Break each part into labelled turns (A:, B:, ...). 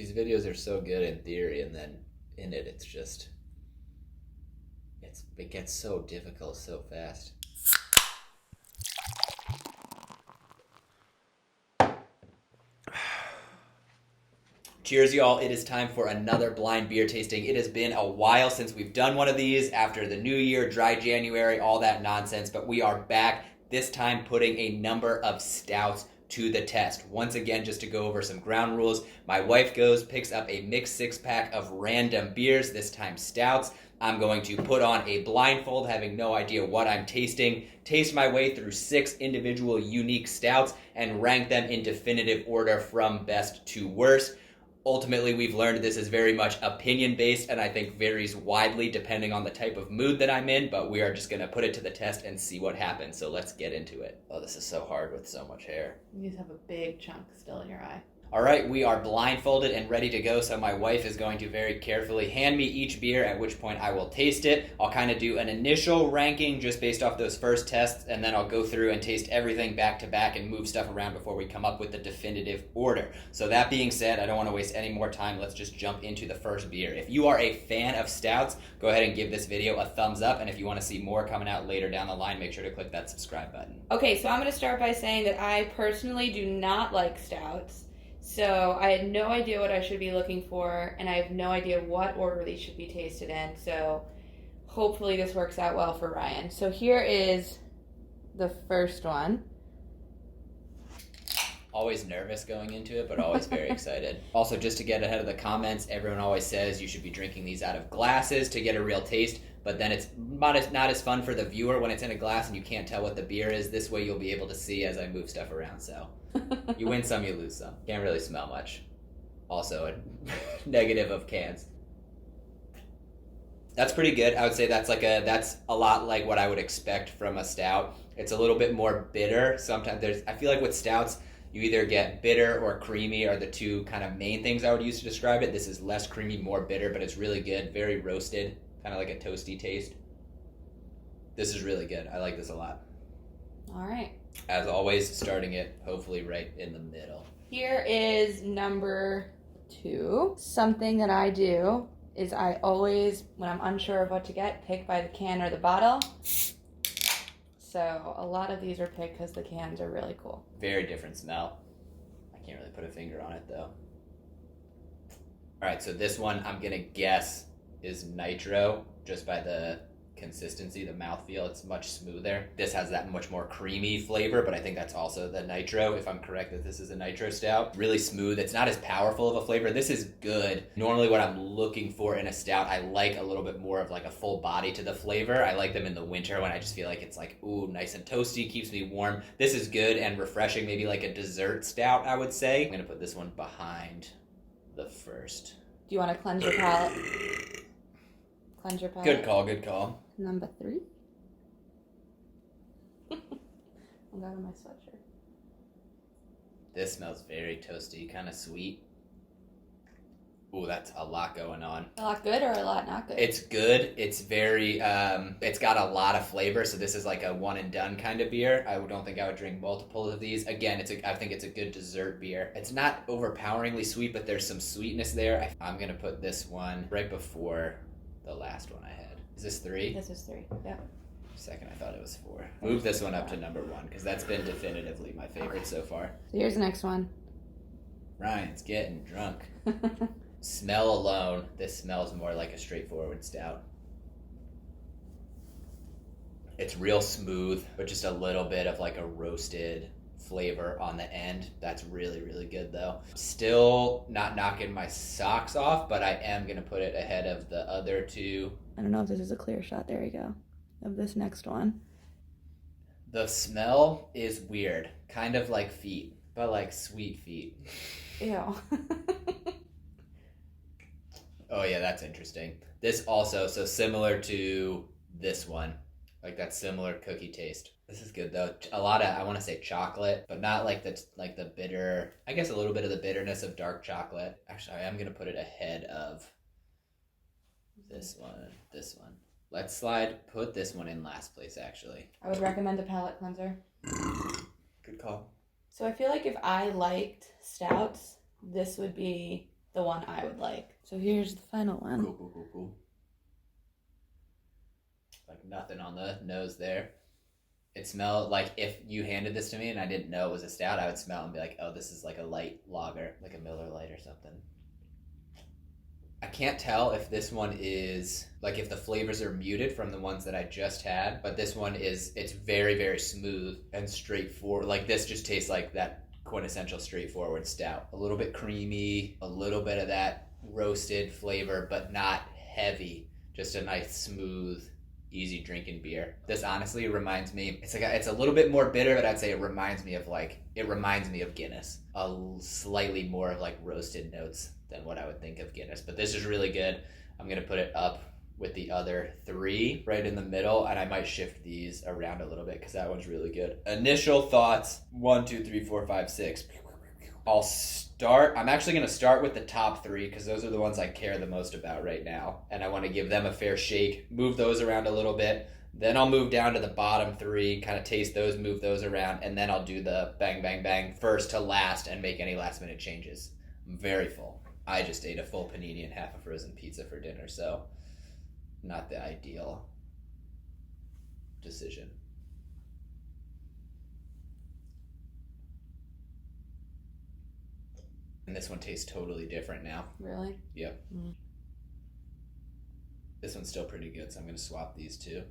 A: These videos are so good in theory, and then in it, it gets so difficult so fast. Cheers, y'all. It is time for another blind beer tasting. It has been a while since we've done one of these after the new year, dry January, all that nonsense, but we are back, this time putting a number of stouts to the test. Once again, just to go over some ground rules, my wife picks up a mixed six-pack of random beers, this time stouts. I'm going to put on a blindfold, having no idea what I'm tasting, taste my way through 6 individual unique stouts, and rank them in definitive order from best to worst. Ultimately, we've learned this is very much opinion-based and I think varies widely depending on the type of mood that I'm in, but we are just going to put it to the test and see what happens. So let's get into it. Oh, this is so hard with so much hair.
B: You just have a big chunk still in your eye.
A: All right, we are blindfolded and ready to go, so my wife is going to very carefully hand me each beer, at which point I will taste it. I'll kind of do an initial ranking just based off those first tests, and then I'll go through and taste everything back to back and move stuff around before we come up with the definitive order. So that being said, I don't want to waste any more time. Let's just jump into the first beer. If you are a fan of stouts, go ahead and give this video a thumbs up, and if you want to see more coming out later down the line, make sure to click that subscribe button.
B: Okay, so I'm going to start by saying that I personally do not like stouts. So I had no idea what I should be looking for, and I have no idea what order these should be tasted in. So hopefully this works out well for Ryan. So here is the first one.
A: Always nervous going into it, but always very excited. Also, just to get ahead of the comments, everyone always says you should be drinking these out of glasses to get a real taste, but then it's not as fun for the viewer when it's in a glass and you can't tell what the beer is. This way you'll be able to see as I move stuff around, so you win some, you lose some. Can't really smell much. Also, a negative of cans. That's pretty good. I would say that's a lot like what I would expect from a stout. It's a little bit more bitter. Sometimes I feel like with stouts, you either get bitter or creamy are the two kind of main things I would use to describe it. This is less creamy, more bitter, but it's really good. Very roasted, kind of like a toasty taste. This is really good. I like this a lot.
B: All right.
A: As always, starting it hopefully right in the middle.
B: Here is number 2. Something that I do is I always, when I'm unsure of what to get, pick by the can or the bottle. So a lot of these are picked because the cans are really cool.
A: Very different smell. I can't really put a finger on it though. All right, so this one I'm gonna guess is nitro, just by the consistency, the mouthfeel. It's much smoother. This has that much more creamy flavor, but I think that's also the nitro, if I'm correct that this is a nitro stout. Really smooth. It's not as powerful of a flavor. This is good. Normally what I'm looking for in a stout, I like a little bit more of like a full body to the flavor. I like them in the winter when I just feel like it's like, ooh, nice and toasty, keeps me warm. This is good and refreshing, maybe like a dessert stout, I would say. I'm gonna put this one behind the first.
B: Do you want to cleanse your palate? Cleanse your palate.
A: Good call, good call.
B: Number 3. I'm out of my sweatshirt.
A: This smells very toasty, kind of sweet. Ooh, that's a lot going on.
B: A lot good or a lot not good?
A: It's good. It's very, it's got a lot of flavor, so this is like a one and done kind of beer. I don't think I would drink multiple of these. Again, I think it's a good dessert beer. It's not overpoweringly sweet, but there's some sweetness there. I'm going to put this one right before the last one I had. Is this 3?
B: This is 3, yeah.
A: Second, I thought it was 4. Move this one up to number 1, because that's been definitively my favorite so far.
B: So here's the next one.
A: Ryan's getting drunk. Smell alone, this smells more like a straightforward stout. It's real smooth, but just a little bit of like a roasted flavor on the end. That's really, really good though. Still not knocking my socks off, but I am going to put it ahead of the other 2.
B: I don't know if this is a clear shot. There you go. Of this next one.
A: The smell is weird. Kind of like feet, but like sweet feet.
B: Ew.
A: Oh yeah, that's interesting. This also, so similar to this one. Like that similar cookie taste. This is good though. A lot of, I want to say chocolate, but not like the bitter, I guess a little bit of the bitterness of dark chocolate. Actually, I am going to put it ahead of this one. Let's put this one in last place actually.
B: I would recommend a palate cleanser.
A: Good call.
B: So I feel like if I liked stouts, this would be the one I would like. So here's the final one.
A: Cool. Like nothing on the nose there. It smelled like if you handed this to me and I didn't know it was a stout, I would smell it and be like, oh, this is like a light lager, like a Miller Lite or something. I can't tell if this one is, like if the flavors are muted from the ones that I just had, but this one it's very, very smooth and straightforward. Like this just tastes like that quintessential straightforward stout. A little bit creamy, a little bit of that roasted flavor, but not heavy. Just a nice, smooth, easy drinking beer. This honestly reminds me, it's a little bit more bitter, but I'd say it reminds me of Guinness. A slightly more of like roasted notes than what I would think of Guinness. But this is really good. I'm gonna put it up with the other three right in the middle, and I might shift these around a little bit because that one's really good. Initial thoughts, 1, 2, 3, 4, 5, 6. I'm actually going to start with the top three because those are the ones I care the most about right now. And I want to give them a fair shake, move those around a little bit. Then I'll move down to the bottom three, kind of taste those, move those around. And then I'll do the bang, bang, bang first to last and make any last minute changes. I'm very full. I just ate a full panini and half a frozen pizza for dinner, so not the ideal decision. And this one tastes totally different now.
B: Really?
A: Yep. Mm. This one's still pretty good, so I'm going to swap these two.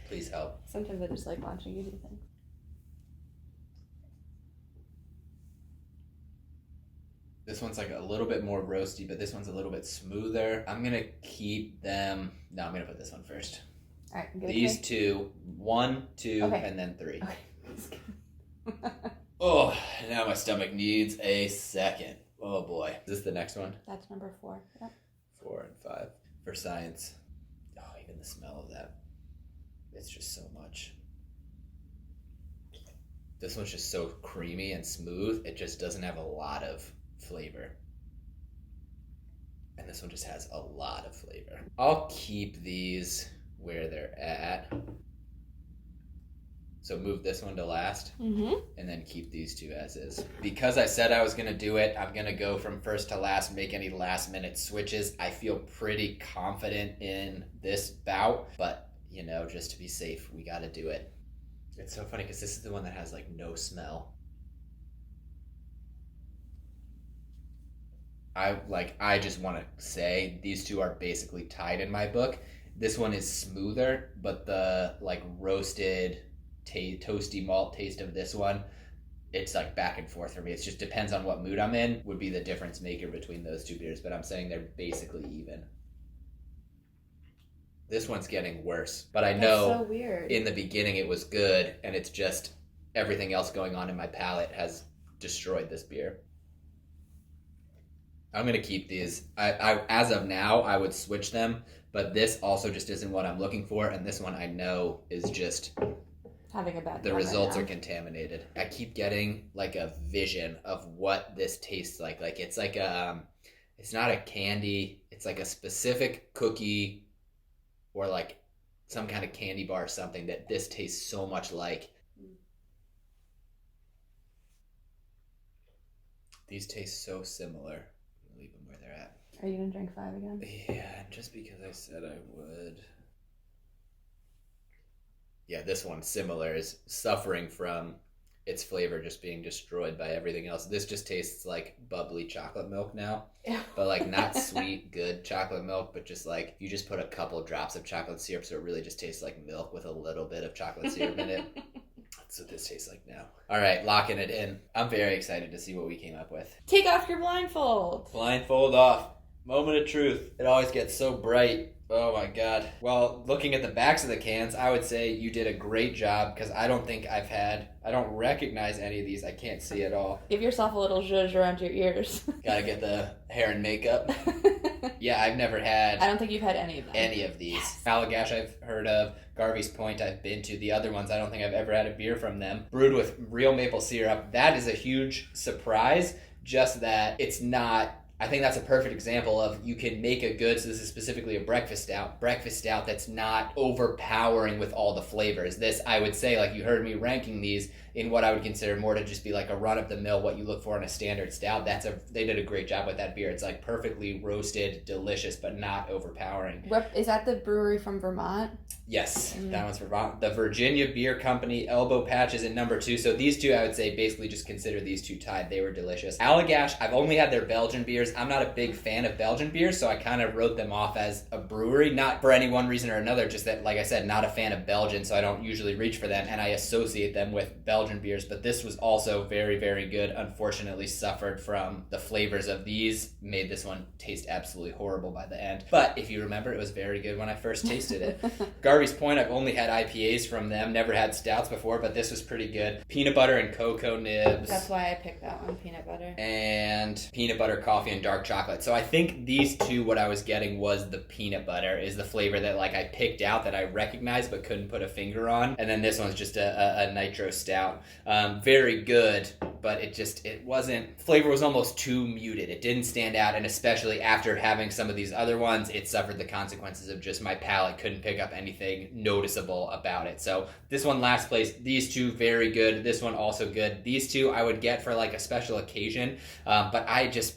A: Please help.
B: Sometimes I just like watching you do things.
A: This one's like a little bit more roasty, but this one's a little bit smoother. I'm going to keep them... No, I'm going to put this one first.
B: All right.
A: These two. 1, 2,
B: okay.
A: And then 3.
B: Okay.
A: Oh, now my stomach needs a second. Oh boy. Is this the next one?
B: That's number 4. Yep.
A: 4 and 5. For science. Oh, even the smell of that. It's just so much. This one's just so creamy and smooth. It just doesn't have a lot of flavor. And this one just has a lot of flavor. I'll keep these where they're at. So move this one to last, and then keep these two as is. Because I said I was going to do it, I'm going to go from first to last, make any last minute switches. I feel pretty confident in this bout, but, you know, just to be safe, we got to do it. It's so funny because this is the one that has, like, no smell. I just want to say these two are basically tied in my book. This one is smoother, but the, like, roasted... toasty malt taste of this one, it's like back and forth for me. It just depends on what mood I'm in would be the difference maker between those two beers, but I'm saying they're basically even. This one's getting worse, but I know
B: that's so weird. In
A: the beginning it was good, and it's just everything else going on in my palate has destroyed this beer. I'm going to keep these. I as of now, I would switch them, but this also just isn't what I'm looking for, and this one I know is just...
B: having a bad
A: the results are contaminated. I keep getting like a vision of what this tastes like. Like it's like it's not a candy. It's like a specific cookie or like some kind of candy bar or something that this tastes so much like. These taste so similar. I'm gonna leave them where they're at.
B: Are you gonna drink 5 again?
A: Yeah, just because I said I would. Yeah, this one, similar, is suffering from its flavor just being destroyed by everything else. This just tastes like bubbly chocolate milk now. Yeah. But like not sweet, good chocolate milk, but just like you just put a couple drops of chocolate syrup, so it really just tastes like milk with a little bit of chocolate syrup in it. That's what this tastes like now. All right, locking it in. I'm very excited to see what we came up with.
B: Take off your blindfold.
A: Blindfold off. Moment of truth. It always gets so bright. Oh my god. Well, looking at the backs of the cans, I would say you did a great job because I don't recognize any of these. I can't see at all.
B: Give yourself a little zhuzh around your ears.
A: Gotta get the hair and makeup. Yeah, I've never had...
B: I don't think you've had any of them.
A: Any of these.
B: Yes.
A: Allagash I've heard of. Garvey's Point I've been to. The other ones, I don't think I've ever had a beer from them. Brewed with real maple syrup. That is a huge surprise. Just that it's not... I think that's a perfect example of you can make a good, so this is specifically a breakfast stout that's not overpowering with all the flavors. This, I would say, like you heard me ranking these, in what I would consider more to just be like a run-of-the-mill, what you look for in a standard stout. They did a great job with that beer. It's like perfectly roasted, delicious, but not overpowering.
B: Is that the brewery from Vermont?
A: Yes, that one's Vermont. The Virginia Beer Company, Elbow Patch is in number 2. So these two, I would say, basically just consider these two tied. They were delicious. Allagash, I've only had their Belgian beers. I'm not a big fan of Belgian beers, so I kind of wrote them off as a brewery. Not for any one reason or another, just that, like I said, not a fan of Belgian, so I don't usually reach for them, and I associate them with Belgian beers. But this was also very, very good. Unfortunately, suffered from the flavors of these. Made this one taste absolutely horrible by the end. But if you remember, it was very good when I first tasted it. Garvey's Point, I've only had IPAs from them. Never had stouts before, but this was pretty good. Peanut butter and cocoa nibs.
B: That's why I picked that one, peanut butter.
A: And peanut butter, coffee, and dark chocolate. So I think these two, what I was getting was the peanut butter is the flavor that like I picked out that I recognized but couldn't put a finger on. And then this one's just a nitro stout. Very good, but flavor was almost too muted. It didn't stand out, and especially after having some of these other ones, it suffered the consequences of just my palate couldn't pick up anything noticeable about it. So this one last place. These two very good. This one also good. These two I would get for like a special occasion, but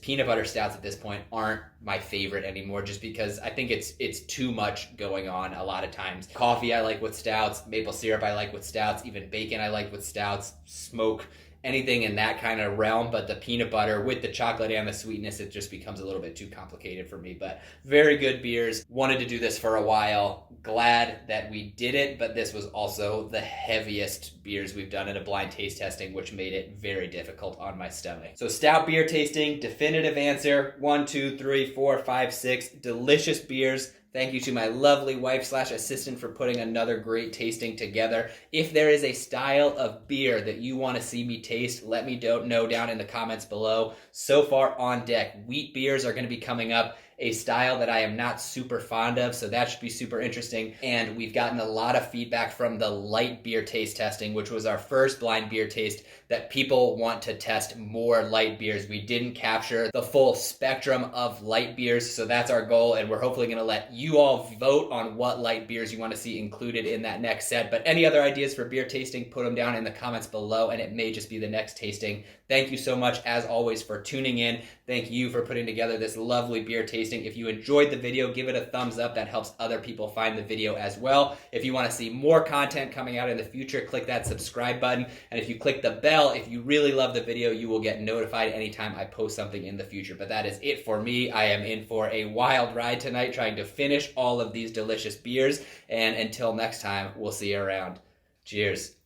A: peanut butter stouts at this point aren't my favorite anymore, just because I think it's too much going on a lot of times. Coffee I like with stouts, maple syrup I like with stouts, even bacon I like with stouts, smoke, anything in that kind of realm. But the peanut butter with the chocolate and the sweetness, it just becomes a little bit too complicated for me. But very good beers. Wanted to do this for a while. Glad that we did it, but this was also the heaviest beers we've done in a blind taste testing, which made it very difficult on my stomach. So stout beer tasting, definitive answer, 1, 2, 3, 4, 5, 6 delicious beers. Thank you to my lovely wife/assistant for putting another great tasting together. If there is a style of beer that you want to see me taste, let me know down in the comments below. So far on deck, wheat beers are going to be coming up, a style that I am not super fond of, so that should be super interesting. And we've gotten a lot of feedback from the light beer taste testing, which was our first blind beer taste, that people want to test more light beers. We didn't capture the full spectrum of light beers, so that's our goal, and we're hopefully going to let you all vote on what light beers you want to see included in that next set. But any other ideas for beer tasting, put them down in the comments below, and it may just be the next tasting. Thank you so much, as always, for tuning in. Thank you for putting together this lovely beer tasting. If you enjoyed the video, give it a thumbs up. That helps other people find the video as well. If you want to see more content coming out in the future, click that subscribe button. And if you click the bell, if you really love the video, you will get notified anytime I post something in the future. But that is it for me. I am in for a wild ride tonight, trying to finish all of these delicious beers. And until next time, we'll see you around. Cheers.